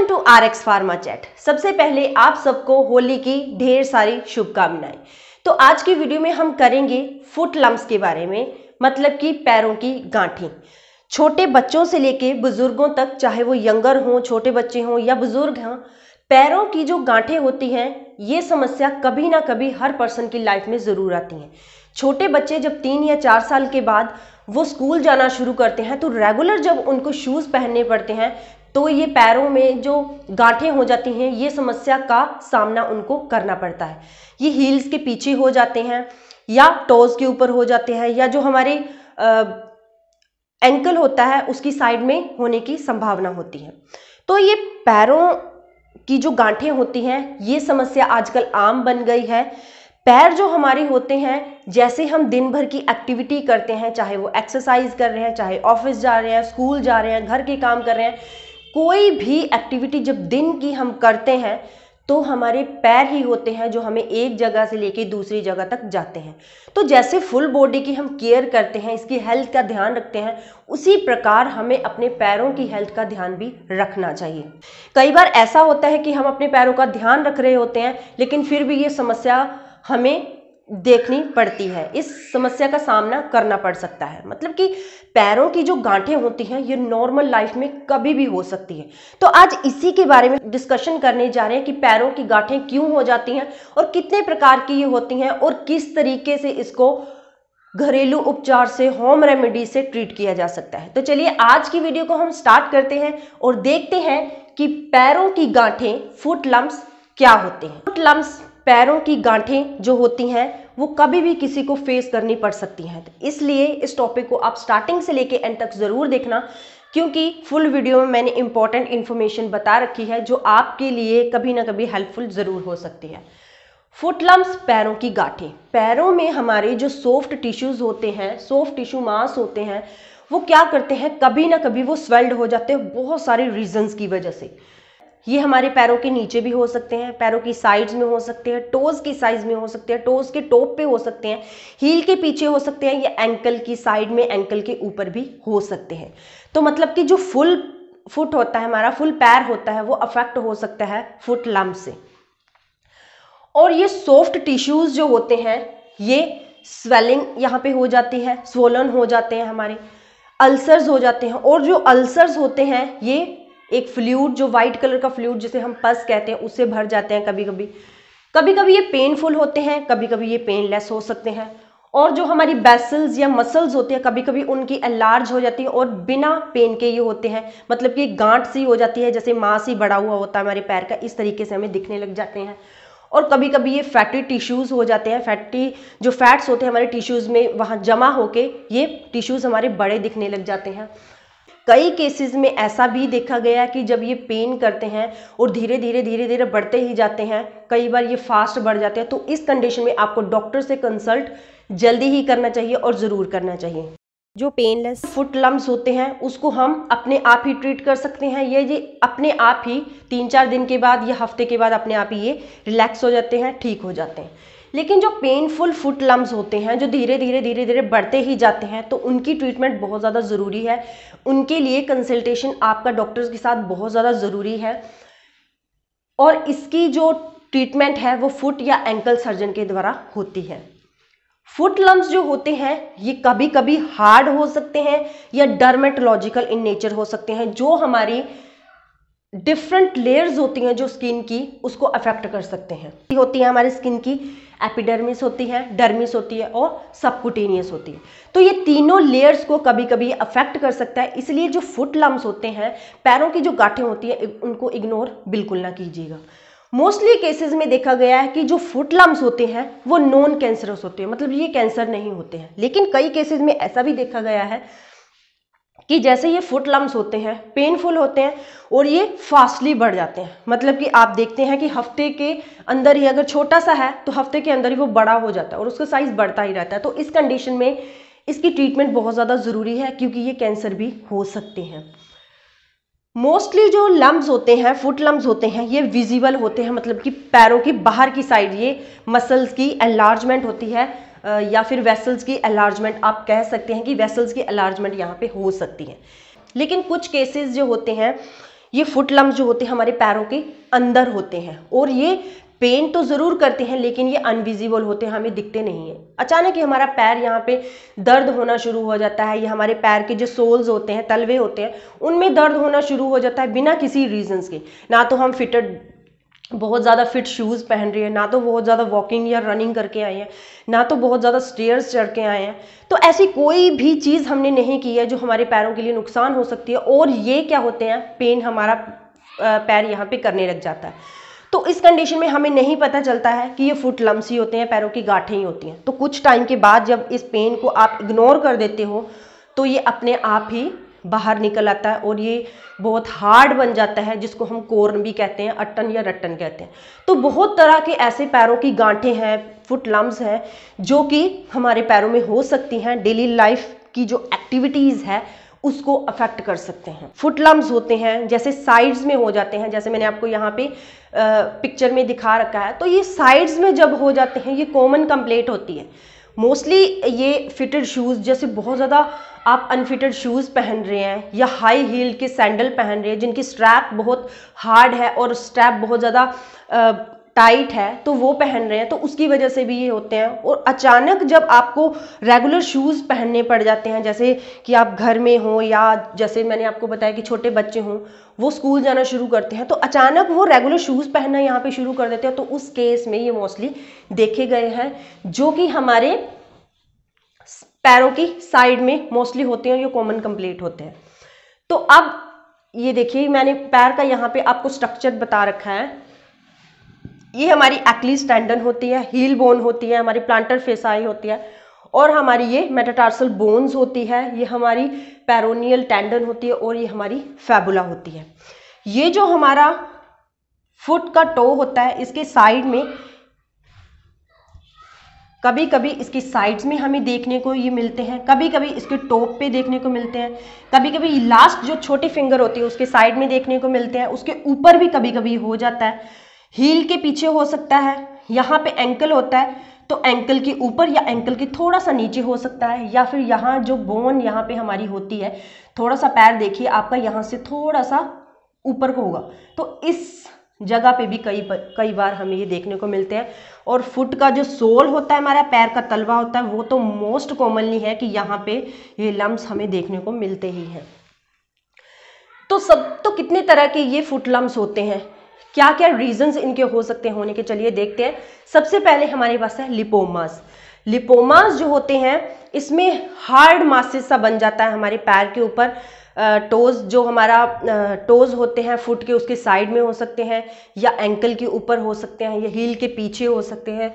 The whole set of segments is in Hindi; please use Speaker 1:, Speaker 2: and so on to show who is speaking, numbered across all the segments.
Speaker 1: To RX pharma chat. सबसे पहले आप सबको होली की ढेर सारी शुभकामनाएं। तो आज की वीडियो में हम करेंगे फुट लम्प्स के बारे में, मतलब कि पैरों की गांठें। छोटे बच्चों से लेके बुजुर्गों तक, चाहे वो यंगर हों, छोटे बच्चे हों या बुजुर्ग हों, पैरों की जो गांठें होती हैं ये समस्या कभी ना कभी हर पर्सन की लाइफ में ज़रूर आती हैं। छोटे बच्चे जब 3 या 4 साल के बाद वो स्कूल जाना शुरू करते हैं तो रेगुलर जब उनको शूज़ पहनने पड़ते हैं तो ये पैरों में जो गांठें हो जाती हैं, ये समस्या का सामना उनको करना पड़ता है। ये हील्स के पीछे हो जाते हैं या टोज के ऊपर हो जाते हैं, या जो हमारे एंकल होता है उसकी साइड में होने की संभावना होती है। तो ये पैरों की जो गांठें होती हैं ये समस्या आजकल आम बन गई है। पैर जो हमारे होते हैं, जैसे हम दिन भर की एक्टिविटी करते हैं, चाहे वो एक्सरसाइज कर रहे हैं, चाहे ऑफिस जा रहे हैं, स्कूल जा रहे हैं, घर के काम कर रहे हैं, कोई भी एक्टिविटी जब दिन की हम करते हैं तो हमारे पैर ही होते हैं जो हमें एक जगह से लेके दूसरी जगह तक जाते हैं। तो जैसे फुल बॉडी की हम केयर करते हैं, इसकी हेल्थ का ध्यान रखते हैं, उसी प्रकार हमें अपने पैरों की हेल्थ का ध्यान भी रखना चाहिए। कई बार ऐसा होता है कि हम अपने पैरों का ध्यान रख रहे होते हैं लेकिन फिर भी ये समस्या हमें देखनी पड़ती है, इस समस्या का सामना करना पड़ सकता है। मतलब कि पैरों की जो गांठें होती हैं ये नॉर्मल लाइफ में कभी भी हो सकती है। तो आज इसी के बारे में डिस्कशन करने जा रहे हैं कि पैरों की गांठें क्यों हो जाती हैं और कितने प्रकार की ये होती हैं और किस तरीके से इसको घरेलू उपचार से, होम रेमेडी से ट्रीट किया जा सकता है। तो चलिए आज की वीडियो को हम स्टार्ट करते हैं और देखते हैं कि पैरों की गांठें, फुट लम्प्स क्या होते हैं। फुट लम्प्स, पैरों की गांठें जो होती हैं वो कभी भी किसी को फेस करनी पड़ सकती हैं। तो इसलिए इस टॉपिक को आप स्टार्टिंग से लेके एंड तक ज़रूर देखना, क्योंकि फुल वीडियो में मैंने इंपॉर्टेंट इन्फॉर्मेशन बता रखी है जो आपके लिए कभी ना कभी हेल्पफुल ज़रूर हो सकती है। फुट लम्प्स, पैरों की गांठें। पैरों में हमारे जो सॉफ्ट टिश्यूज़ होते हैं, सॉफ्ट टिश्यू मास होते हैं, वो क्या करते हैं, कभी ना कभी वो स्वेल्ड हो जाते हैं बहुत सारे रीजंस की वजह से। ये हमारे पैरों के नीचे भी हो सकते हैं, पैरों की साइड्स में हो सकते हैं, टोज की साइज में हो सकते हैं, टोज के टॉप पे हो सकते हैं, हील के पीछे हो सकते हैं, या एंकल की साइड में, एंकल के ऊपर भी हो सकते हैं। तो मतलब कि जो फुल फुट होता है, हमारा फुल पैर होता है, वो अफेक्ट हो सकता है फुट लम्प से। और ये सॉफ्ट टिश्यूज जो होते हैं ये स्वेलिंग यहाँ पे हो जाती है, स्वोलन हो जाते हैं, हमारे अल्सर्स हो जाते हैं। और जो अल्सर्स होते हैं ये एक फ्लूइड, जो वाइट कलर का फ्लूइड जिसे हम पस कहते हैं, उससे भर जाते हैं। कभी कभी ये पेनफुल होते हैं, कभी कभी ये पेनलेस हो सकते हैं। और जो हमारी वेसल्स या मसल्स होते हैं, कभी कभी उनकी एलार्ज हो जाती है और बिना पेन के ये होते हैं, मतलब कि गांठ सी हो जाती है, जैसे मांस ही बड़ा हुआ होता है हमारे पैर का, इस तरीके से हमें दिखने लग जाते हैं। और कभी कभी ये फैटी टिश्यूज़ हो जाते हैं, फैटी जो फैट्स होते हैं हमारे टिश्यूज़ में, वहाँ जमा होके ये टिश्यूज़ हमारे बड़े दिखने लग जाते हैं। कई केसेस में ऐसा भी देखा गया है कि जब ये पेन करते हैं और धीरे धीरे बढ़ते ही जाते हैं, कई बार ये फास्ट बढ़ जाते हैं, तो इस कंडीशन में आपको डॉक्टर से कंसल्ट जल्दी ही करना चाहिए और ज़रूर करना चाहिए। जो पेनलेस फुट लम्प्स होते हैं उसको हम अपने आप ही ट्रीट कर सकते हैं। ये अपने आप ही 3-4 दिन के बाद या हफ्ते के बाद अपने आप ही ये रिलैक्स हो जाते हैं, ठीक हो जाते हैं। लेकिन जो पेनफुल फुट लम्प्स होते हैं, जो धीरे धीरे बढ़ते ही जाते हैं, तो उनकी ट्रीटमेंट बहुत ज़्यादा ज़रूरी है। उनके लिए कंसल्टेशन आपका डॉक्टर्स के साथ बहुत ज़्यादा ज़रूरी है। और इसकी जो ट्रीटमेंट है वो फुट या एंकल सर्जन के द्वारा होती है। फुट लम्प्स जो होते हैं ये कभी कभी हार्ड हो सकते हैं या डर्मेटोलॉजिकल इन नेचर हो सकते हैं, जो हमारी डिफरेंट लेयर्स होती हैं जो स्किन की, उसको अफेक्ट कर सकते हैं। होती है हमारी स्किन की, एपिडर्मिस होती है, डर्मिस होती है और सबक्यूटेनियस होती है। तो ये तीनों लेयर्स को कभी कभी अफेक्ट कर सकता है। इसलिए जो फुट लम्प्स होते हैं, पैरों की जो गांठें होती है, उनको इग्नोर बिल्कुल ना कीजिएगा। मोस्टली केसेस में देखा गया है कि जो फुट लम्प्स होते हैं वो नॉन कैंसरस होते हैं, मतलब ये कैंसर नहीं होते हैं। लेकिन कई केसेस में ऐसा भी देखा गया है कि जैसे ये फुट लम्प्स होते हैं, पेनफुल होते हैं और ये फास्टली बढ़ जाते हैं। मतलब कि आप देखते हैं कि हफ्ते के अंदर ही, अगर छोटा सा है तो हफ्ते के अंदर ही वो बड़ा हो जाता है और उसका साइज बढ़ता ही रहता है। तो इस कंडीशन में इसकी ट्रीटमेंट बहुत ज़्यादा ज़रूरी है, क्योंकि ये कैंसर भी हो सकते हैं। मोस्टली जो लम्प्स होते हैं, फुट लम्प्स होते हैं, ये विजिबल होते हैं, मतलब कि पैरों की बाहर की साइड ये मसल्स की एनलार्जमेंट होती है, या फिर वेसल्स की एनलार्जमेंट, आप कह सकते हैं कि वेसल्स की एनलार्जमेंट यहाँ पे हो सकती है। लेकिन कुछ केसेस जो होते हैं ये फुट लम्स जो होते हैं हमारे पैरों के अंदर होते हैं और ये पेन तो ज़रूर करते हैं लेकिन ये अनविजिबल होते हैं, हमें दिखते नहीं हैं। अचानक ही हमारा पैर यहाँ पे दर्द होना शुरू हो जाता है, या हमारे पैर के जो सोल्स होते हैं, तलवे होते हैं, उनमें दर्द होना शुरू हो जाता है बिना किसी रीजंस के। ना तो हम बहुत ज़्यादा फिट शूज़ पहन रहे हैं, ना तो बहुत ज़्यादा वॉकिंग या रनिंग करके आए हैं, ना तो बहुत ज़्यादा स्टेयर्स चढ़ के आए हैं। तो ऐसी कोई भी चीज़ हमने नहीं की है जो हमारे पैरों के लिए नुकसान हो सकती है, और ये क्या होते हैं, पेन हमारा पैर यहाँ पे करने लग जाता है। तो इस कंडीशन में हमें नहीं पता चलता है कि ये फुट लम्स ही होते हैं, पैरों की गांठें ही होती हैं। तो कुछ टाइम के बाद जब इस पेन को आप इग्नोर कर देते हो तो ये अपने आप ही बाहर निकल आता है और ये बहुत हार्ड बन जाता है, जिसको हम कोर्न भी कहते हैं, अट्टन या रट्टन कहते हैं। तो बहुत तरह के ऐसे पैरों की गांठें हैं, फुट लम्स हैं, जो कि हमारे पैरों में हो सकती हैं, डेली लाइफ की जो एक्टिविटीज़ है उसको अफेक्ट कर सकते हैं। फुट लम्स होते हैं जैसे साइड्स में हो जाते हैं, जैसे मैंने आपको यहाँ पे पिक्चर में दिखा रखा है। तो ये साइड्स में जब हो जाते हैं ये कॉमन कंप्लेंट होती है। मोस्टली ये फिटेड शूज़, जैसे बहुत ज़्यादा आप अनफिटेड शूज़ पहन रहे हैं या हाई हील के सैंडल पहन रहे हैं जिनकी स्ट्रैप बहुत हार्ड है और स्ट्रैप बहुत ज़्यादा टाइट है, तो वो पहन रहे हैं, तो उसकी वजह से भी ये होते हैं। और अचानक जब आपको रेगुलर शूज़ पहनने पड़ जाते हैं, जैसे कि आप घर में हो या जैसे मैंने आपको बताया कि छोटे बच्चे हों, वो स्कूल जाना शुरू करते हैं, तो अचानक वो रेगुलर शूज़ पहनना यहाँ पे शुरू कर देते हैं। तो उस केस में ये मोस्टली देखे गए हैं, जो कि हमारे पैरों की साइड में मोस्टली होते हैं, ये कॉमन कंप्लेंट होते हैं। तो अब ये देखिए, मैंने पैर का यहाँ पे आपको स्ट्रक्चर बता रखा है। ये हमारी एक्लिस टेंडन होती है, हील बोन होती है, हमारी प्लांटर फेसाई होती है, और हमारी ये मेटाटार्सल बोन्स होती है, ये हमारी पेरोनियल टेंडन होती है, और ये हमारी फैबुला होती है। ये जो हमारा फुट का टो होता है, इसके साइड में कभी कभी इसकी साइड्स में हमें देखने को ये मिलते हैं, कभी कभी इसके टॉप पे देखने को मिलते हैं, कभी कभी लास्ट जो छोटी फिंगर होती है उसके साइड में देखने को मिलते हैं, उसके ऊपर भी कभी कभी हो जाता है, हील के पीछे हो सकता है, यहाँ पे एंकल होता है तो एंकल के ऊपर या एंकल के थोड़ा सा नीचे हो सकता है, या फिर यहाँ जो बोन यहाँ पे हमारी होती है, थोड़ा सा पैर देखिए आपका यहाँ से थोड़ा सा ऊपर को होगा, तो इस जगह पे भी कई बार हमें ये देखने को मिलते हैं। और फुट का जो सोल होता है, हमारा पैर का तलवा होता है, वो तो मोस्ट कॉमनली है कि यहाँ पे ये लम्स हमें देखने को मिलते ही हैं। तो कितने तरह के ये फुट लम्स होते हैं, क्या क्या रीजंस इनके हो सकते हैं होने के, चलिए देखते हैं। सबसे पहले हमारे पास है लिपोमास। लिपोमास जो होते हैं, इसमें हार्ड मासेस सा बन जाता है हमारे पैर के ऊपर। टोज जो हमारा टोज होते हैं फुट के, उसके साइड में हो सकते हैं, या एंकल के ऊपर हो सकते हैं, या हील के पीछे हो सकते हैं,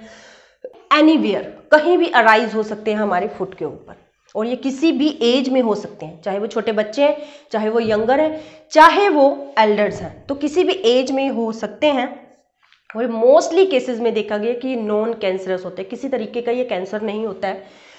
Speaker 1: एनीवेयर कहीं भी अराइज हो सकते हैं हमारे फुट के ऊपर। और ये किसी भी एज में हो सकते हैं, चाहे वो छोटे बच्चे हैं, चाहे वो यंगर हैं, चाहे वो एल्डर्स हैं, तो किसी भी एज में हो सकते हैं। और मोस्टली केसेस में देखा गया कि नॉन कैंसरस होते हैं, किसी तरीके का ये कैंसर नहीं होता है।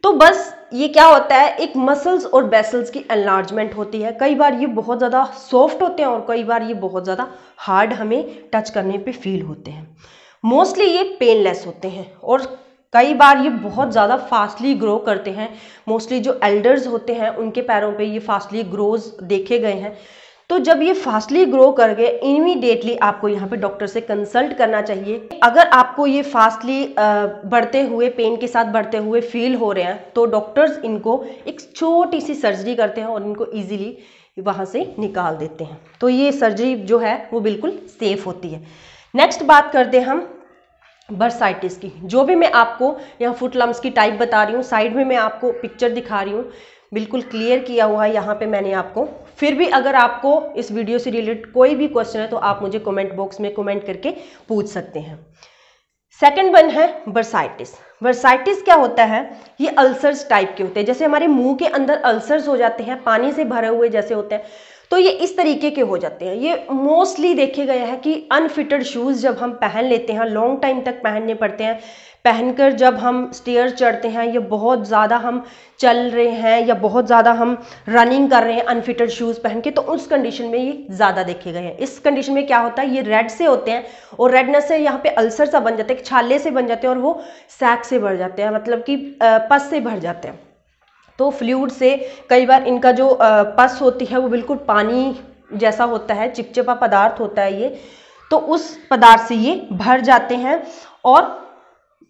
Speaker 1: तो बस ये क्या होता है, एक मसल्स और वेसल्स की एनलार्जमेंट होती है। कई बार ये बहुत ज़्यादा सॉफ्ट होते हैं और कई बार ये बहुत ज़्यादा हार्ड हमें टच करने पे फील होते हैं। मोस्टली ये पेनलेस होते हैं और कई बार ये बहुत ज़्यादा फास्टली ग्रो करते हैं। मोस्टली जो एल्डर्स होते हैं उनके पैरों पे ये फास्टली ग्रोज देखे गए हैं। तो जब ये फास्टली ग्रो कर गए, इमीडिएटली आपको यहाँ पे डॉक्टर से कंसल्ट करना चाहिए। अगर आपको ये फास्टली बढ़ते हुए पेन के साथ बढ़ते हुए फील हो रहे हैं, तो डॉक्टर्स इनको एक छोटी सी सर्जरी करते हैं और इनको इजीली वहाँ से निकाल देते हैं। तो ये सर्जरी जो है वो बिल्कुल सेफ होती है। नेक्स्ट बात करते हैं हम बर्साइटिस की। जो भी मैं आपको यहाँ फुट लम्स की टाइप बता रही हूँ, साइड में मैं आपको पिक्चर दिखा रही हूँ, बिल्कुल क्लियर किया हुआ है यहाँ पे मैंने आपको। फिर भी अगर आपको इस वीडियो से रिलेटेड कोई भी क्वेश्चन है तो आप मुझे कमेंट बॉक्स में कमेंट करके पूछ सकते हैं। सेकंड वन है बर्साइटिस। बर्साइटिस क्या होता है, ये अल्सर्स टाइप के होते हैं। जैसे हमारे मुंह के अंदर अल्सर्स हो जाते हैं, पानी से भरे हुए जैसे होते हैं, तो ये इस तरीके के हो जाते हैं। ये मोस्टली देखे गए हैं कि अनफिटेड शूज़ जब हम पहन लेते हैं, लॉन्ग टाइम तक पहनने पड़ते हैं, पहनकर जब हम स्टेयर चढ़ते हैं या बहुत ज़्यादा हम चल रहे हैं या बहुत ज़्यादा हम रनिंग कर रहे हैं अनफिटेड शूज़ पहन के, तो उस कंडीशन में ये ज़्यादा देखे गए हैं। इस कंडीशन में क्या होता है, ये रेड से होते हैं और रेडनेस से यहाँ पे अल्सर सा बन जाते हैं, छाले से बन जाते हैं और वो सैक से भर जाते हैं, मतलब कि पस से भर जाते हैं। तो फ्लूइड से कई बार इनका जो पस होती है वो बिल्कुल पानी जैसा होता है, चिपचिपा पदार्थ होता है ये, तो उस पदार्थ से ये भर जाते हैं और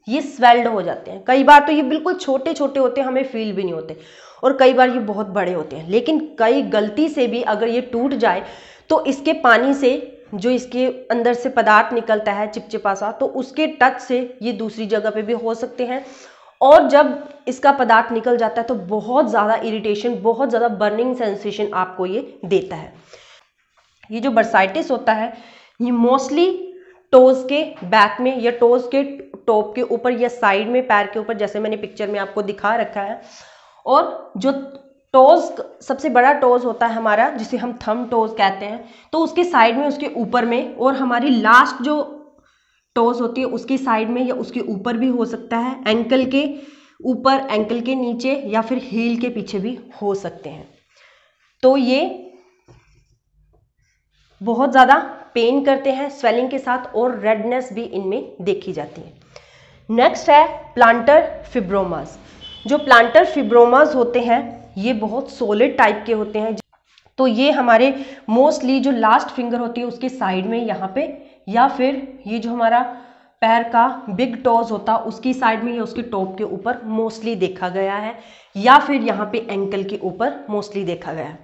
Speaker 1: ये स्वेल्ड हो जाते हैं। कई बार तो ये बिल्कुल छोटे छोटे होते हैं, हमें फील भी नहीं होते, और कई बार ये बहुत बड़े होते हैं। लेकिन कई गलती से भी अगर ये टूट जाए तो इसके पानी से जो इसके अंदर से पदार्थ निकलता है चिपचिपा सा, तो उसके टच से ये दूसरी जगह पे भी हो सकते हैं। और जब इसका पदार्थ निकल जाता है तो बहुत ज़्यादा इरिटेशन, बहुत ज़्यादा बर्निंग सेंसेशन आपको ये देता है। ये जो बर्साइटिस होता है ये मोस्टली टोज के बैक में या टोज के टॉप के ऊपर या साइड में, पैर के ऊपर, जैसे मैंने पिक्चर में आपको दिखा रखा है। और जो टोज, सबसे बड़ा टोज होता है हमारा, जिसे हम थंब टोज कहते हैं, तो उसके साइड में, उसके ऊपर में, और हमारी लास्ट जो टोज होती है उसकी साइड में या उसके ऊपर भी हो सकता है, एंकल के ऊपर, एंकल के नीचे, या फिर हील के पीछे भी हो सकते हैं। तो ये बहुत ज़्यादा पेन करते हैं स्वेलिंग के साथ, और रेडनेस भी इनमें देखी जाती है। नेक्स्ट है प्लांटर फिब्रोमास। जो प्लांटर फिब्रोमास होते हैं ये बहुत सॉलिड टाइप के होते हैं। तो ये हमारे मोस्टली जो लास्ट फिंगर होती है उसके साइड में यहाँ पे, या फिर ये जो हमारा पैर का बिग टोज होता है उसकी साइड में या उसके टॉप के ऊपर मोस्टली देखा गया है, या फिर यहाँ पे एंकल के ऊपर मोस्टली देखा गया है।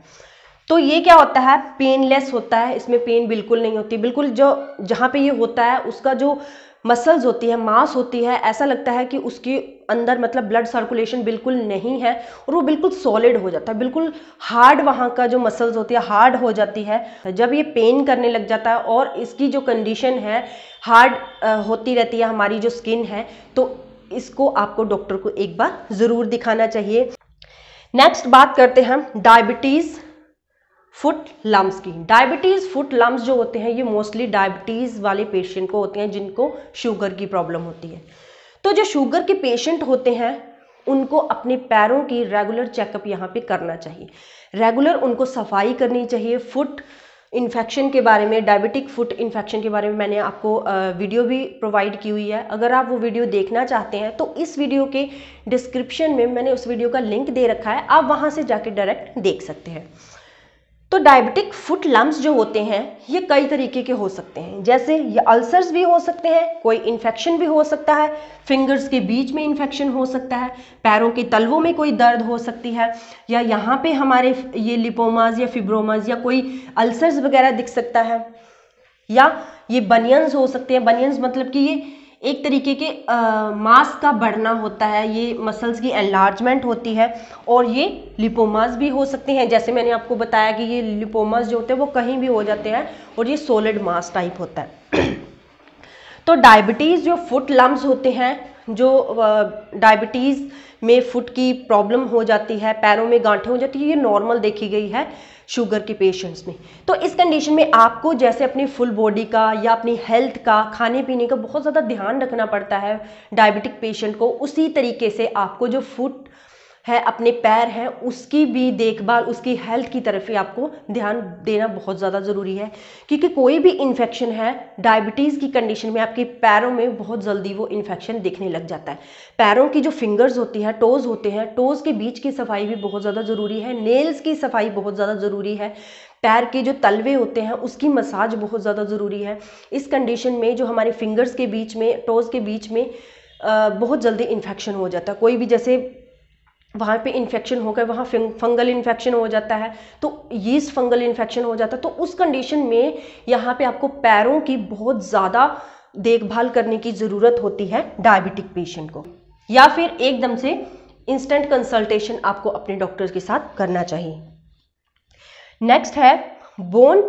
Speaker 1: तो ये क्या होता है, पेनलेस होता है, इसमें पेन बिल्कुल नहीं होती। बिल्कुल जो जहाँ पे ये होता है उसका जो मसल्स होती है, मांस होती है, ऐसा लगता है कि उसके अंदर मतलब ब्लड सर्कुलेशन बिल्कुल नहीं है, और वो बिल्कुल सॉलिड हो जाता है, बिल्कुल हार्ड, वहाँ का जो मसल्स होती है हार्ड हो जाती है। जब ये पेन करने लग जाता है और इसकी जो कंडीशन है हार्ड होती रहती है हमारी जो स्किन है, तो इसको आपको डॉक्टर को एक बार ज़रूर दिखाना चाहिए। नेक्स्ट बात करते हैं हम डायबिटीज़ फुट लम्स की। डायबिटीज़ फुट लम्स जो होते हैं ये मोस्टली डायबिटीज़ वाले पेशेंट को होते हैं जिनको शुगर की प्रॉब्लम होती है। तो जो शुगर के पेशेंट होते हैं उनको अपने पैरों की रेगुलर चेकअप यहाँ पे करना चाहिए। रेगुलर उनको सफाई करनी चाहिए। फुट इन्फेक्शन के बारे में, डायबिटिक फुट इन्फेक्शन के बारे में मैंने आपको वीडियो भी प्रोवाइड की हुई है। अगर आप वो वीडियो देखना चाहते हैं तो इस वीडियो के डिस्क्रिप्शन में मैंने उस वीडियो का लिंक दे रखा है, आप वहाँ से जाके डायरेक्ट देख सकते हैं। तो डायबिटिक फुट लम्स जो होते हैं ये कई तरीके के हो सकते हैं, जैसे ये अल्सर्स भी हो सकते हैं, कोई इन्फेक्शन भी हो सकता है, फिंगर्स के बीच में इन्फेक्शन हो सकता है, पैरों के तलवों में कोई दर्द हो सकती है, या यहाँ पे हमारे ये लिपोमास या फिब्रोमास या कोई अल्सर्स वगैरह दिख सकता है, या ये बनियंस हो सकते हैं। बनियंस मतलब कि ये एक तरीके के मांस का बढ़ना होता है, ये मसल्स की एनलार्जमेंट होती है, और ये लिपोमास भी हो सकते हैं। जैसे मैंने आपको बताया कि ये लिपोमास जो होते हैं वो कहीं भी हो जाते हैं, और ये सॉलिड मास टाइप होता है। तो डायबिटीज़ जो फुट लम्स होते हैं, जो डायबिटीज़ में फुट की प्रॉब्लम हो जाती है, पैरों में गांठें हो जाती है, ये नॉर्मल देखी गई है शुगर के पेशेंट्स में। तो इस कंडीशन में आपको जैसे अपनी फुल बॉडी का या अपनी हेल्थ का, खाने पीने का बहुत ज़्यादा ध्यान रखना पड़ता है डायबिटिक पेशेंट को, उसी तरीके से आपको जो फुट है, अपने पैर हैं, उसकी भी देखभाल, उसकी हेल्थ की तरफ ही आपको ध्यान देना बहुत ज़्यादा ज़रूरी है। क्योंकि कोई भी इन्फेक्शन है डायबिटीज़ की कंडीशन में, आपके पैरों में बहुत जल्दी वो इन्फेक्शन दिखने लग जाता है। पैरों की जो फिंगर्स होती है, टोज़ होते हैं, टोज़ के बीच की सफाई भी बहुत ज़्यादा ज़रूरी है। नेल्स की सफाई बहुत ज़्यादा ज़रूरी है। पैर के जो तलवे होते हैं उसकी मसाज बहुत ज़्यादा ज़रूरी है। इस कंडीशन में जो हमारे फिंगर्स के बीच में, टोज़ के बीच में बहुत जल्दी इन्फेक्शन हो जाता है। कोई भी जैसे वहाँ पे इन्फेक्शन हो गया, वहाँ फंगल इन्फेक्शन हो जाता है, तो यीस्ट फंगल इन्फेक्शन हो जाता है। तो उस कंडीशन में यहाँ पे आपको पैरों की बहुत ज़्यादा देखभाल करने की ज़रूरत होती है डायबिटिक पेशेंट को, या फिर एकदम से इंस्टेंट कंसल्टेशन आपको अपने डॉक्टर के साथ करना चाहिए। नेक्स्ट है bone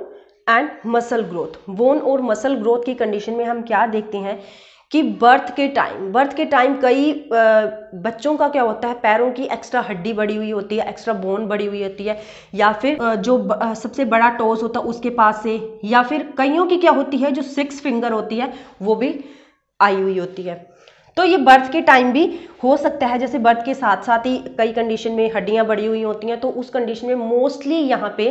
Speaker 1: and muscle growth. Bone और मसल ग्रोथ की कंडीशन में हम क्या देखते हैं कि बर्थ के टाइम कई बच्चों का क्या होता है, पैरों की एक्स्ट्रा हड्डी बढ़ी हुई होती है, एक्स्ट्रा बोन बढ़ी हुई होती है, या फिर जो सबसे बड़ा टोस होता है उसके पास से, या फिर कईयों की क्या होती है जो 6 फिंगर होती है वो भी आई हुई होती है। तो ये बर्थ के टाइम भी हो सकता है। जैसे बर्थ के साथ साथ ही कई कंडीशन में हड्डियां बढ़ी हुई होती हैं, तो उस कंडीशन में मोस्टली यहाँ पे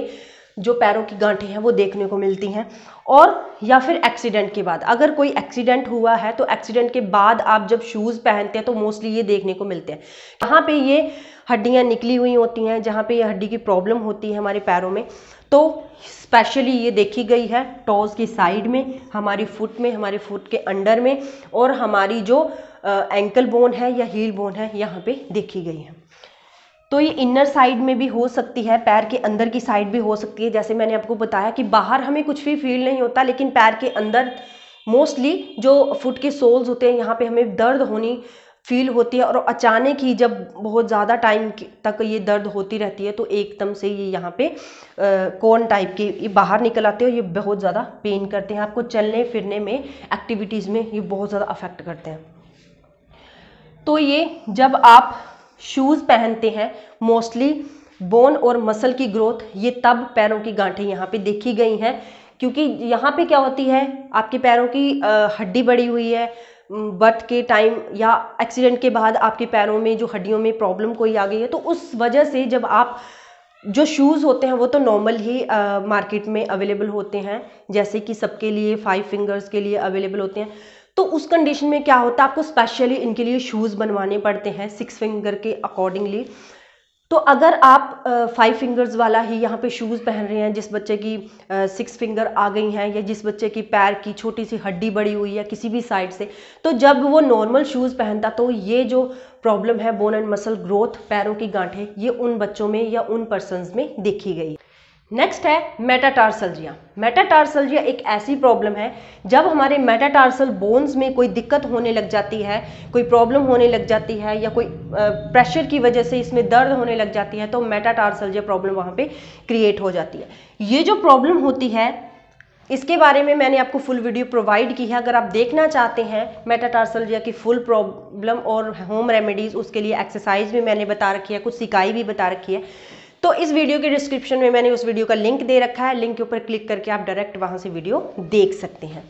Speaker 1: जो पैरों की गांठें हैं वो देखने को मिलती हैं। और या फिर एक्सीडेंट के बाद, अगर कोई एक्सीडेंट हुआ है तो एक्सीडेंट के बाद आप जब शूज़ पहनते हैं तो मोस्टली ये देखने को मिलते हैं। यहाँ पे ये हड्डियाँ निकली हुई होती हैं, जहाँ पे ये हड्डी की प्रॉब्लम होती है हमारे पैरों में, तो स्पेशली ये देखी गई है टोज की साइड में, हमारी फुट में, हमारे फुट के अंडर में, और हमारी जो एंकल बोन है या हील बोन है यहाँ पे देखी गई है। तो ये इनर साइड में भी हो सकती है, पैर के अंदर की साइड भी हो सकती है। जैसे मैंने आपको बताया कि बाहर हमें कुछ भी फील नहीं होता, लेकिन पैर के अंदर मोस्टली जो फुट के सोल्स होते हैं यहाँ पे हमें दर्द होनी फील होती है, और अचानक ही जब बहुत ज़्यादा टाइम तक ये दर्द होती रहती है तो एकदम से ये यहाँ पे कोन टाइप के ये बाहर निकल आते हैं, और ये बहुत ज़्यादा पेन करते हैं, आपको चलने फिरने में, एक्टिविटीज़ में ये बहुत ज़्यादा अफेक्ट करते हैं। तो ये जब आप शूज़ पहनते हैं मोस्टली बोन और मसल की ग्रोथ ये तब पैरों की गांठें यहाँ पे देखी गई हैं, क्योंकि यहाँ पे क्या होती है, आपके पैरों की हड्डी बढ़ी हुई है, बर्थ के टाइम या एक्सीडेंट के बाद आपके पैरों में जो हड्डियों में प्रॉब्लम कोई आ गई है, तो उस वजह से जब आप जो शूज़ होते हैं वो तो नॉर्मल ही मार्केट में अवेलेबल होते हैं, जैसे कि सबके लिए 5 फिंगर्स के लिए अवेलेबल होते हैं। तो उस कंडीशन में क्या होता है, आपको स्पेशली इनके लिए शूज़ बनवाने पड़ते हैं 6 फिंगर के अकॉर्डिंगली। तो अगर आप 5 फिंगर्स वाला ही यहाँ पे शूज़ पहन रहे हैं, जिस बच्चे की 6 फिंगर आ गई हैं, या जिस बच्चे की पैर की छोटी सी हड्डी बड़ी हुई है किसी भी साइड से, तो जब वो नॉर्मल शूज़ पहनता तो ये जो प्रॉब्लम है बोन एंड मसल ग्रोथ, पैरों की गांठें, ये उन बच्चों में या उन पर्सनस में देखी गई। नेक्स्ट है मेटाटार्सल्जिया। मेटाटार्सल्जिया एक ऐसी प्रॉब्लम है जब हमारे मेटाटार्सल बोन्स में कोई दिक्कत होने लग जाती है, कोई प्रॉब्लम होने लग जाती है, या कोई प्रेशर की वजह से इसमें दर्द होने लग जाती है, तो मेटाटार्सल्जिया प्रॉब्लम वहाँ पे क्रिएट हो जाती है। ये जो प्रॉब्लम होती है इसके बारे में मैंने आपको फुल वीडियो प्रोवाइड की है, अगर आप देखना चाहते हैं मेटाटार्सल्जिया की फुल प्रॉब्लम और होम रेमेडीज़, उसके लिए एक्सरसाइज भी मैंने बता रखी है, कुछ सिकाई भी बता रखी है, तो इस वीडियो के डिस्क्रिप्शन में मैंने उस वीडियो का लिंक दे रखा है, लिंक के ऊपर क्लिक करके आप डायरेक्ट वहां से वीडियो देख सकते हैं।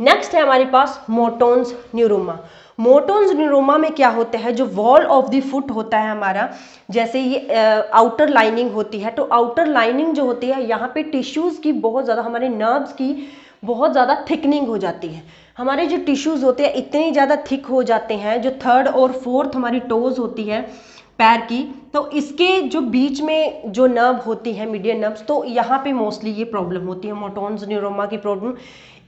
Speaker 1: नेक्स्ट है हमारे पास मोटोन्स न्यूरोमा। मोटोन्स न्यूरोमा में क्या होता है, जो वॉल ऑफ द फुट होता है हमारा, जैसे ये आउटर लाइनिंग होती है, तो आउटर लाइनिंग जो होती है यहाँ पे टिश्यूज़ की बहुत ज़्यादा, हमारे नर्व्स की बहुत ज़्यादा थिकनिंग हो जाती है। हमारे जो टिश्यूज़ होते हैं इतने ज़्यादा थिक हो जाते हैं, जो 3rd और 4th हमारी टोज होती है पैर की, तो इसके जो बीच में जो नर्व होती है मीडियन नर्व्स, तो यहाँ पे मोस्टली ये प्रॉब्लम होती है, मोटोन्स न्यूरोमा की प्रॉब्लम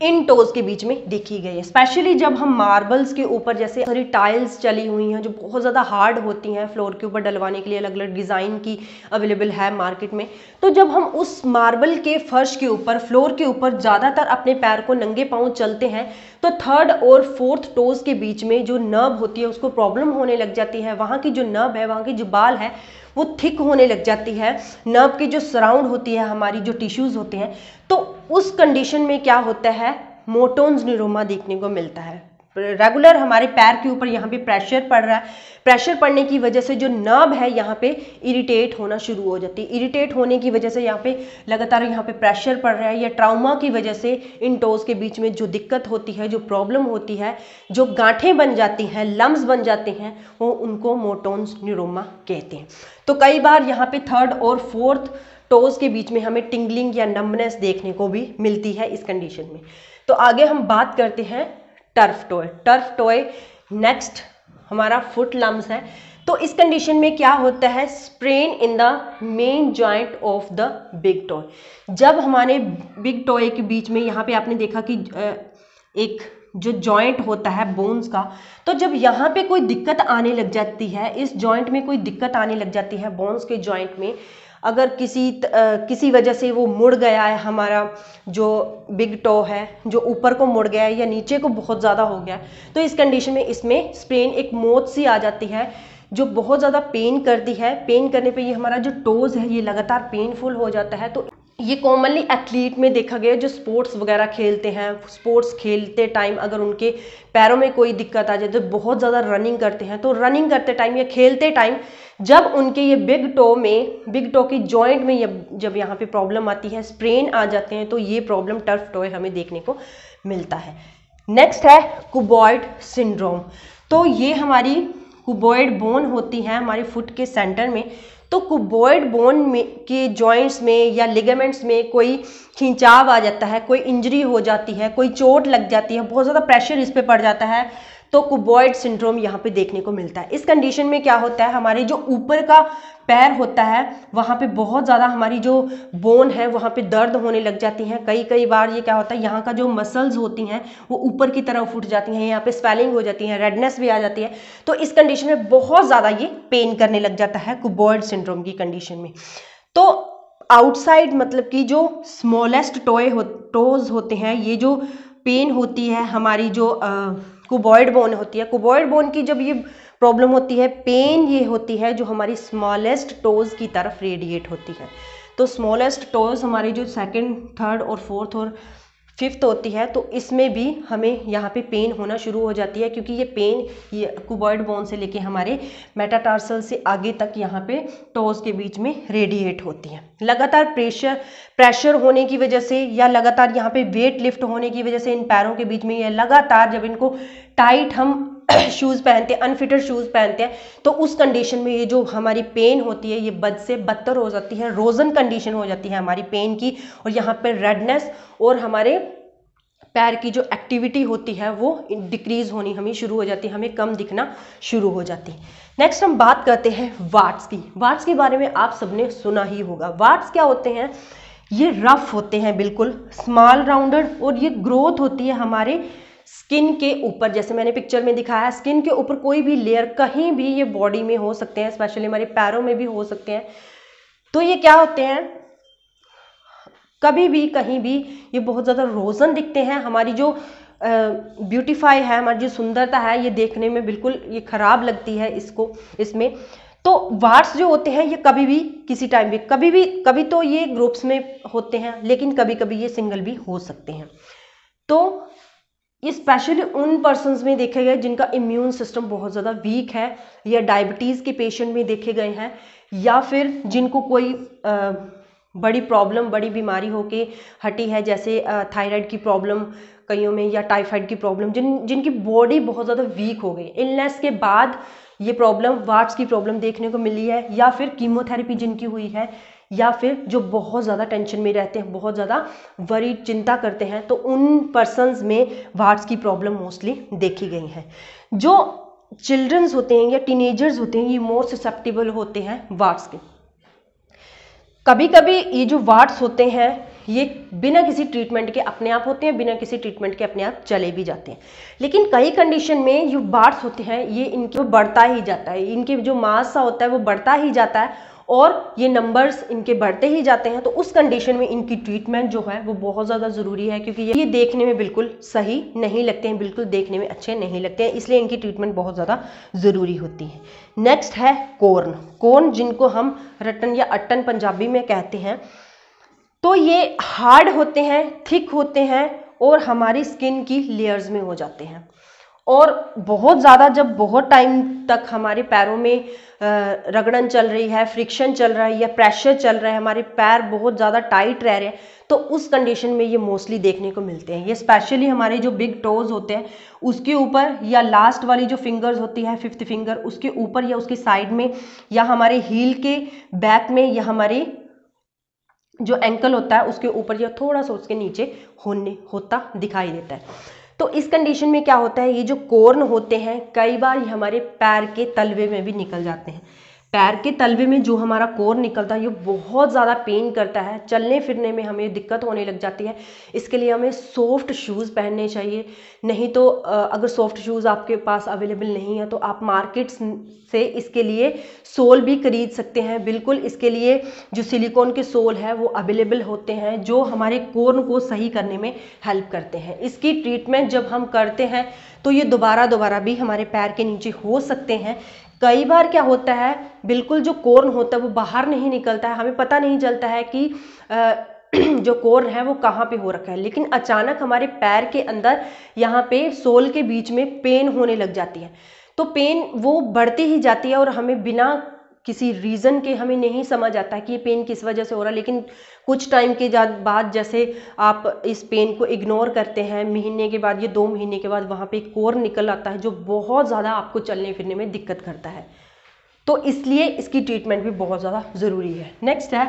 Speaker 1: इन टोज के बीच में देखी गई है। स्पेशली जब हम मार्बल्स के ऊपर, जैसे सारी टाइल्स चली हुई हैं जो बहुत ज़्यादा हार्ड होती हैं, फ्लोर के ऊपर डलवाने के लिए अलग अलग डिज़ाइन की अवेलेबल है मार्केट में, तो जब हम उस मार्बल के फर्श के ऊपर, फ्लोर के ऊपर ज़्यादातर अपने पैर को नंगे पाँव चलते हैं, तो 3rd और 4th टोज के बीच में जो नर्व होती है उसको प्रॉब्लम होने लग जाती है। वहाँ की जो नर्व है, वहाँ की जो बाल है वो थिक होने लग जाती है, नर्व की जो सराउंड होती है, हमारी जो टिश्यूज़ होते हैं, तो उस कंडीशन में क्या होता है, मोटोन्स न्यूरोमा देखने को मिलता है। रेगुलर हमारे पैर के ऊपर यहाँ पे प्रेशर पड़ रहा है, प्रेशर पड़ने की वजह से जो नर्व है यहाँ पे इरिटेट होना शुरू हो जाती है, इरिटेट होने की वजह से यहाँ पे लगातार यहाँ पे प्रेशर पड़ रहा है, या ट्राउमा की वजह से इन टोज के बीच में जो दिक्कत होती है, जो प्रॉब्लम होती है, जो गांठें बन जाती हैं, लम्स बन जाते हैं, वो उनको मोटोन्स न्यूरोमा कहते हैं। तो कई बार यहाँ पे 3rd और 4th टोज के बीच में हमें टिंगलिंग या नम्बनेस देखने को भी मिलती है इस कंडीशन में। तो आगे हम बात करते हैं turf toy. Turf toy next हमारा फुट लम्स है। तो इस कंडीशन में क्या होता है, sprain in the main joint of the big toy. जब हमारे बिग टॉय के बीच में यहाँ पे आपने देखा कि एक जो जॉइंट होता है बोन्स का, तो जब यहाँ पे कोई दिक्कत आने लग जाती है, इस जॉइंट में कोई दिक्कत आने लग जाती है बोन्स के जॉइंट में, अगर किसी वजह से वो मुड़ गया है, हमारा जो बिग टो है जो ऊपर को मुड़ गया है या नीचे को बहुत ज़्यादा हो गया है, तो इस कंडीशन में इसमें स्प्रेन, एक मोच सी आ जाती है जो बहुत ज़्यादा पेन करती है। पेन करने पे ये हमारा जो टोज़ है ये लगातार पेनफुल हो जाता है। तो ये कॉमनली एथलीट में देखा गया, जो स्पोर्ट्स वगैरह खेलते हैं, स्पोर्ट्स खेलते टाइम अगर उनके पैरों में कोई दिक्कत आ जाए, तो बहुत ज़्यादा रनिंग करते हैं, तो रनिंग करते टाइम या खेलते टाइम जब उनके ये बिग टो की जॉइंट में जब यहाँ पे प्रॉब्लम आती है, स्प्रेन आ जाते हैं, तो ये प्रॉब्लम टर्फ टॉय हमें देखने को मिलता है। नेक्स्ट है कुबॉइड सिंड्रोम। तो ये हमारी कुबॉइड बोन होती है हमारे फुट के सेंटर में, तो कुबॉइड बोन में के जॉइंट्स में या लिगामेंट्स में कोई खिंचाव आ जाता है, कोई इंजरी हो जाती है, कोई चोट लग जाती है, बहुत ज़्यादा प्रेशर इस पे पड़ जाता है, तो कुबॉइड सिंड्रोम यहाँ पे देखने को मिलता है। इस कंडीशन में क्या होता है, हमारे जो ऊपर का पैर होता है वहाँ पे बहुत ज़्यादा हमारी जो बोन है वहाँ पे दर्द होने लग जाती हैं। कई बार ये क्या होता है, यहाँ का जो मसल्स होती हैं वो ऊपर की तरफ उठ जाती हैं, यहाँ पे स्वेलिंग हो जाती है, रेडनेस भी आ जाती है। तो इस कंडीशन में बहुत ज़्यादा ये पेन करने लग जाता है कुबॉइड सिंड्रोम की कंडीशन में। तो आउटसाइड मतलब कि जो स्मॉलेस्ट टोज होते हैं, ये जो पेन होती है हमारी जो कुबॉइड बोन होती है, कुबॉइड बोन की जब ये प्रॉब्लम होती है, पेन ये होती है जो हमारी स्मॉलेस्ट टोज की तरफ रेडिएट होती है। तो स्मॉलेस्ट टोज हमारी जो सेकंड, थर्ड और फोर्थ और फिफ्थ होती है, तो इसमें भी हमें यहाँ पे पेन होना शुरू हो जाती है, क्योंकि ये पेन ये कुबॉइड बोन से लेके हमारे मेटाटार्सल से आगे तक यहाँ पे टोज के बीच में रेडिएट होती है। लगातार प्रेशर होने की वजह से या लगातार यहाँ पे वेट लिफ्ट होने की वजह से इन पैरों के बीच में या लगातार जब इनको टाइट हम शूज़ पहनते हैं, अनफिटेड शूज़ पहनते हैं, तो उस कंडीशन में ये जो हमारी पेन होती है ये बद से बदतर हो जाती है, रोजन कंडीशन हो जाती है हमारी पेन की, और यहाँ पे रेडनेस और हमारे पैर की जो एक्टिविटी होती है वो डिक्रीज होनी हमें शुरू हो जाती है, हमें कम दिखना शुरू हो जाती है। नेक्स्ट हम बात करते हैं वार्ट्स की। वार्ट्स के बारे में आप सबने सुना ही होगा। वार्ट्स क्या होते हैं, ये रफ होते हैं, बिल्कुल स्मॉल राउंडेड, और ये ग्रोथ होती है हमारे स्किन के ऊपर। जैसे मैंने पिक्चर में दिखाया, स्किन के ऊपर कोई भी लेयर कहीं भी ये बॉडी में हो सकते हैं, स्पेशली हमारे पैरों में भी हो सकते हैं। तो ये क्या होते हैं, कभी भी कहीं भी ये बहुत ज़्यादा रोशन दिखते हैं। हमारी जो ब्यूटीफाई है, हमारी जो सुंदरता है, ये देखने में बिल्कुल ये खराब लगती है इसमें। तो वार्ट्स जो होते हैं ये कभी भी किसी टाइम भी कभी तो ये ग्रुप्स में होते हैं, लेकिन कभी कभी ये सिंगल भी हो सकते हैं। तो ये स्पेशली उन पर्सन्स में देखे गए जिनका इम्यून सिस्टम बहुत ज़्यादा वीक है, या डायबिटीज़ के पेशेंट में देखे गए हैं, या फिर जिनको कोई बड़ी प्रॉब्लम, बड़ी बीमारी होके हटी है, जैसे थायराइड की प्रॉब्लम कईयों में, या टाइफाइड की प्रॉब्लम, जिनकी बॉडी बहुत ज़्यादा वीक हो गई, इलनेस के बाद ये प्रॉब्लम, वार्ट्स की प्रॉब्लम देखने को मिली है, या फिर कीमोथेरेपी जिनकी हुई है, या फिर जो बहुत ज़्यादा टेंशन में रहते हैं, बहुत ज़्यादा वरी चिंता करते हैं, तो उन पर्सन्स में वार्ट्स की प्रॉब्लम मोस्टली देखी गई है। जो चिल्ड्रंस होते हैं या टीनेजर्स होते हैं, ये मोर ससेप्टेबल होते हैं वार्ट्स के। कभी कभी ये जो वार्ट्स होते हैं ये बिना किसी ट्रीटमेंट के अपने आप होते हैं, बिना किसी ट्रीटमेंट के अपने आप चले भी जाते हैं। लेकिन कई कंडीशन में ये वार्ट्स होते हैं ये इनके बढ़ता ही जाता है, इनके जो मास होता है वो बढ़ता ही जाता है, और ये नंबर्स इनके बढ़ते ही जाते हैं। तो उस कंडीशन में इनकी ट्रीटमेंट जो है वो बहुत ज़्यादा ज़रूरी है, क्योंकि ये देखने में बिल्कुल सही नहीं लगते हैं, बिल्कुल देखने में अच्छे नहीं लगते हैं, इसलिए इनकी ट्रीटमेंट बहुत ज़्यादा ज़रूरी होती है। नेक्स्ट है कोर्न, जिनको हम रटन या अट्टन पंजाबी में कहते हैं। तो ये हार्ड होते हैं, थिक होते हैं, और हमारी स्किन की लेयर्स में हो जाते हैं, और बहुत ज़्यादा जब बहुत टाइम तक हमारे पैरों में रगड़न चल रही है, फ्रिक्शन चल रहा है, या प्रेशर चल रहा है, हमारे पैर बहुत ज़्यादा टाइट रह रहे हैं, तो उस कंडीशन में ये मोस्टली देखने को मिलते हैं। ये स्पेशली हमारे जो बिग टोज होते हैं उसके ऊपर, या लास्ट वाली जो फिंगर्स होती है, फिफ्थ फिंगर, उसके ऊपर या उसकी साइड में, या हमारे हील के बैक में, या हमारे जो एंकल होता है उसके ऊपर, या थोड़ा सा उसके नीचे होता दिखाई देता है। तो इस कंडीशन में क्या होता है, ये जो कोर्न होते हैं कई बार ये हमारे पैर के तलवे में भी निकल जाते हैं। पैर के तलवे में जो हमारा कोर्न निकलता है ये बहुत ज़्यादा पेन करता है, चलने फिरने में हमें दिक्कत होने लग जाती है। इसके लिए हमें सॉफ्ट शूज़ पहनने चाहिए, नहीं तो अगर सॉफ्ट शूज़ आपके पास अवेलेबल नहीं है तो आप मार्केट से इसके लिए सोल भी खरीद सकते हैं। बिल्कुल इसके लिए जो सिलिकॉन के सोल है वो अवेलेबल होते हैं, जो हमारे कोर्न को सही करने में हेल्प करते हैं। इसकी ट्रीटमेंट जब हम करते हैं तो ये दोबारा भी हमारे पैर के नीचे हो सकते हैं। कई बार क्या होता है, बिल्कुल जो कोर्न होता है वो बाहर नहीं निकलता है, हमें पता नहीं चलता है कि जो कोर्न है वो कहाँ पे हो रखा है, लेकिन अचानक हमारे पैर के अंदर यहाँ पे सोल के बीच में पेन होने लग जाती है। तो पेन वो बढ़ती ही जाती है, और हमें बिना किसी रीज़न के हमें नहीं समझ आता है कि ये पेन किस वजह से हो रहा है। लेकिन कुछ टाइम के बाद जैसे आप इस पेन को इग्नोर करते हैं, महीने के बाद या 2 महीने के बाद वहाँ पे एक कोर्न निकल आता है जो बहुत ज़्यादा आपको चलने फिरने में दिक्कत करता है। तो इसलिए इसकी ट्रीटमेंट भी बहुत ज़्यादा ज़रूरी है। नेक्स्ट है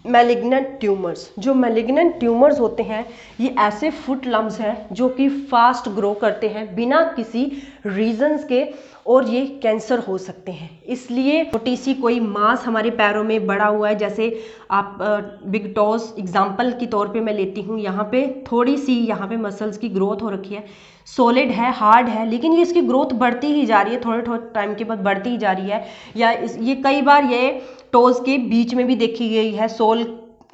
Speaker 1: मैलिग्नेंट ट्यूमर्स। जो मैलिग्नेंट ट्यूमर्स होते हैं ये ऐसे फुट लम्ब्स हैं जो कि फास्ट ग्रो करते हैं बिना किसी रीजंस के, और ये कैंसर हो सकते हैं। इसलिए छोटी सी कोई मांस हमारे पैरों में बढ़ा हुआ है, जैसे आप बिग टोज एग्जांपल के तौर पे मैं लेती हूँ, यहाँ पे थोड़ी सी यहाँ पे मसल्स की ग्रोथ हो रखी है, सॉलिड है, हार्ड है, लेकिन ये इसकी ग्रोथ बढ़ती ही जा रही है, थोड़े थोड़े टाइम के बाद बढ़ती ही जा रही है। या ये कई बार ये टोज के बीच में भी देखी गई है, सोल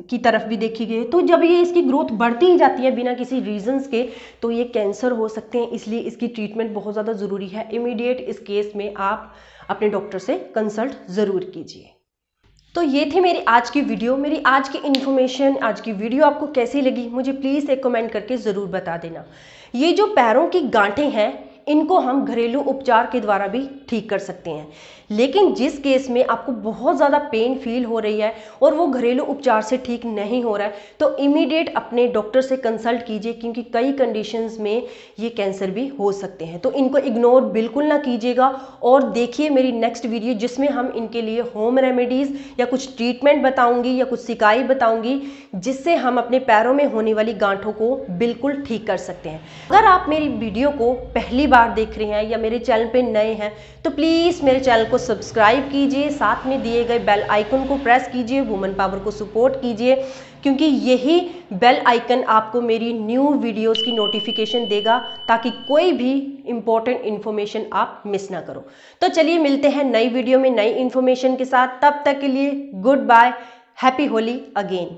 Speaker 1: की तरफ भी देखी गई है। तो जब ये इसकी ग्रोथ बढ़ती ही जाती है बिना किसी रीजंस के, तो ये कैंसर हो सकते हैं। इसलिए इसकी ट्रीटमेंट बहुत ज़्यादा ज़रूरी है। इमीडिएट इस केस में आप अपने डॉक्टर से कंसल्ट ज़रूर कीजिए। तो ये थी मेरी आज की वीडियो। मेरी आज की इन्फॉर्मेशन, आज की वीडियो आपको कैसी लगी मुझे प्लीज़ एक कमेंट करके ज़रूर बता देना। ये जो पैरों की गांठें हैं इनको हम घरेलू उपचार के द्वारा भी ठीक कर सकते हैं, लेकिन जिस केस में आपको बहुत ज़्यादा पेन फील हो रही है और वो घरेलू उपचार से ठीक नहीं हो रहा है, तो इमीडिएट अपने डॉक्टर से कंसल्ट कीजिए, क्योंकि कई कंडीशंस में ये कैंसर भी हो सकते हैं। तो इनको इग्नोर बिल्कुल ना कीजिएगा और देखिए मेरी नेक्स्ट वीडियो, जिसमें हम इनके लिए होम रेमेडीज़ या कुछ ट्रीटमेंट बताऊँगी या कुछ सिकाई बताऊँगी, जिससे हम अपने पैरों में होने वाली गांठों को बिल्कुल ठीक कर सकते हैं। अगर आप मेरी वीडियो को पहली बार देख रहे हैं या मेरे चैनल पे नए हैं तो प्लीज़ मेरे चैनल को सब्सक्राइब कीजिए, साथ में दिए गए बेल आइकन को प्रेस कीजिए, वुमेन पावर को सपोर्ट कीजिए, क्योंकि यही बेल आइकन आपको मेरी न्यू वीडियोस की नोटिफिकेशन देगा, ताकि कोई भी इंपॉर्टेंट इन्फॉर्मेशन आप मिस ना करो। तो चलिए मिलते हैं नई वीडियो में नई इन्फॉर्मेशन के साथ। तब तक के लिए good bye, happy Holi again.